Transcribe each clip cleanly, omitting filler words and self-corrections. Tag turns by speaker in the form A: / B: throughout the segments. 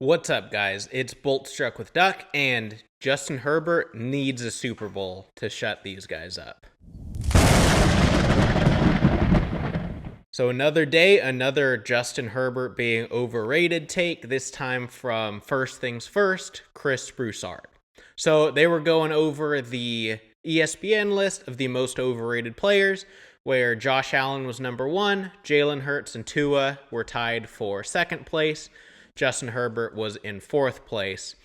A: What's up, guys? It's Bolt Struck with Duck, and Justin Herbert needs a Super Bowl to shut these guys up. So another day, another Justin Herbert being overrated take, this time from First Things First, Chris Broussard. So they were going over the ESPN list of the most overrated players, where Josh Allen was number one, Jalen Hurts and Tua were tied for second place. Justin Herbert was in fourth place.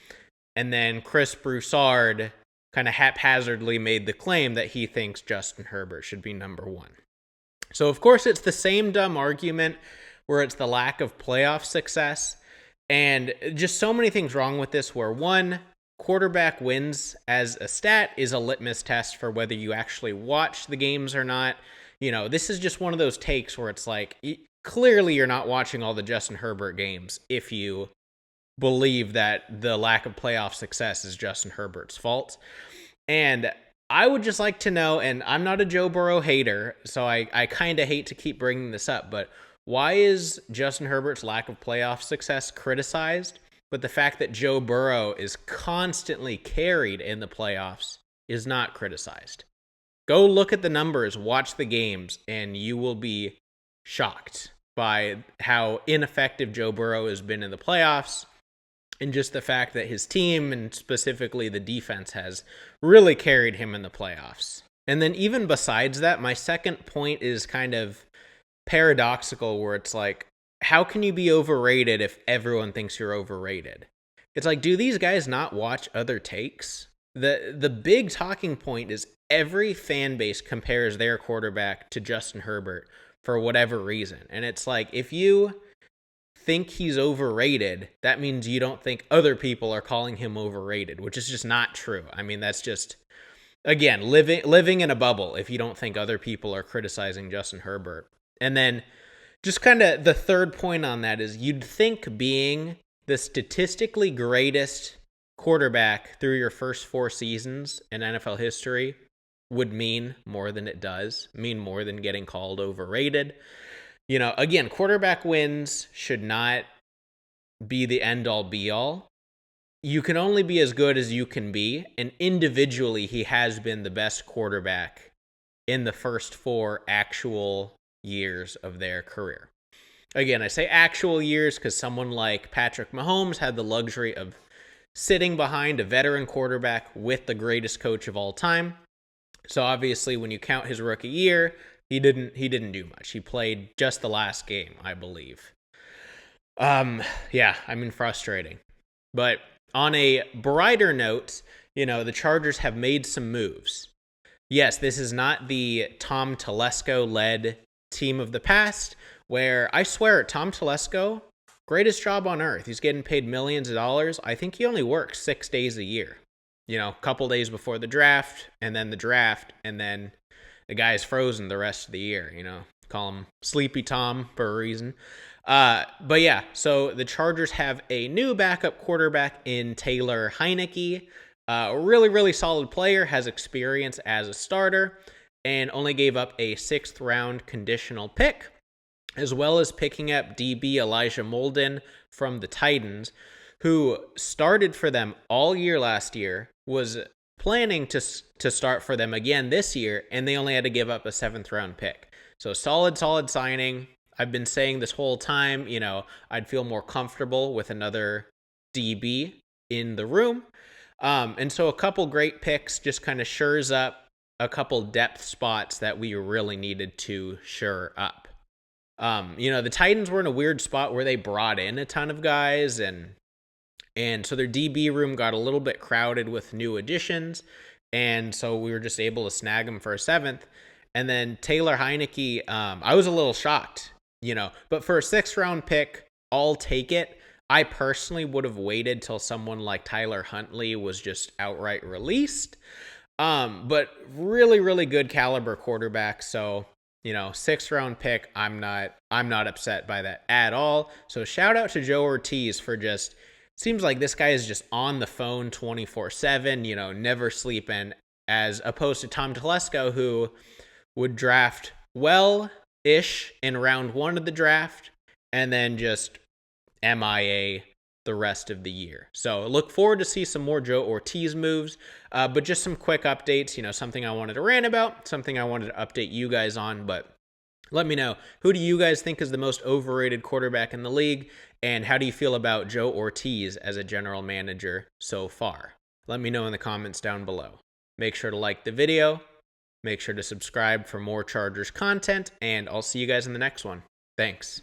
A: And then Chris Broussard kind of haphazardly made the claim that he thinks Justin Herbert should be number one. So, of course, it's the same dumb argument where it's the lack of playoff success. And just so many things wrong with this, where one, quarterback wins as a stat is a litmus test for whether you actually watch the games or not. You know, this is just one of those takes where it's like, clearly you're not watching all the Justin Herbert games if you believe that the lack of playoff success is Justin Herbert's fault. And I would just like to know, and I'm not a Joe Burrow hater, so I kind of hate to keep bringing this up, but why is Justin Herbert's lack of playoff success criticized, but the fact that Joe Burrow is constantly carried in the playoffs is not criticized? Go look at the numbers, watch the games, and you will be shocked by how ineffective Joe Burrow has been in the playoffs, and just the fact that his team, and specifically the defense, has really carried him in the playoffs. And then even besides that, my second point is kind of paradoxical, where it's like, how can you be overrated if everyone thinks you're overrated? It's like, do these guys not watch other takes? The big talking point is every fan base compares their quarterback to Justin Herbert for whatever reason. And it's like, if you think he's overrated, that means you don't think other people are calling him overrated, which is just not true. I mean, that's just, again, living in a bubble if you don't think other people are criticizing Justin Herbert. And then just kind of the third point on that is, you'd think being the statistically greatest quarterback through your first 4 seasons in NFL history would mean more than it does, mean more than getting called overrated. You know, again, quarterback wins should not be the end-all be-all. You can only be as good as you can be, and individually, he has been the best quarterback in the first 4 actual years of their career. Again, I say actual years because someone like Patrick Mahomes had the luxury of sitting behind a veteran quarterback with the greatest coach of all time. So obviously, when you count his rookie year, he didn't do much. He played just the last game, I believe. Frustrating. But on a brighter note, you know, the Chargers have made some moves. Yes, this is not the Tom Telesco-led team of the past, where I swear, Tom Telesco, greatest job on earth. He's getting paid millions of dollars. I think he only works 6 days a year. You know, a couple days before the draft, and then the draft, and then the guy's frozen the rest of the year. You know, call him Sleepy Tom for a reason. But yeah, so the Chargers have a new backup quarterback in Taylor Heineke. A really, really solid player, has experience as a starter, and only gave up a 6th round conditional pick, as well as picking up DB Elijah Molden from the Titans, who started for them all year last year, was planning to start for them again this year, and they only had to give up a 7th round pick. So solid signing. I've been saying this whole time, you know, I'd feel more comfortable with another DB in the room. And so a couple great picks just kind of shores up a couple depth spots that we really needed to shore up. You know, the Titans were in a weird spot where they brought in a ton of guys, and so their DB room got a little bit crowded with new additions, and so we were just able to snag him for a 7th. And then Taylor Heineke, I was a little shocked, you know, but for a 6th round pick, I'll take it. I personally would have waited till someone like Tyler Huntley was just outright released. But really, really good caliber quarterback. So, you know, 6th round pick, I'm not upset by that at all. So shout out to Joe Hortiz for just, seems like this guy is just on the phone 24/7, you know, never sleeping, as opposed to Tom Telesco, who would draft well-ish in round 1 of the draft, and then just MIA the rest of the year. So look forward to see some more Joe Hortiz moves, but just some quick updates, something I wanted to rant about, something I wanted to update you guys on, but let me know, who do you guys think is the most overrated quarterback in the league, and how do you feel about Joe Hortiz as a general manager so far? Let me know in the comments down below. Make sure to like the video, make sure to subscribe for more Chargers content, and I'll see you guys in the next one. Thanks.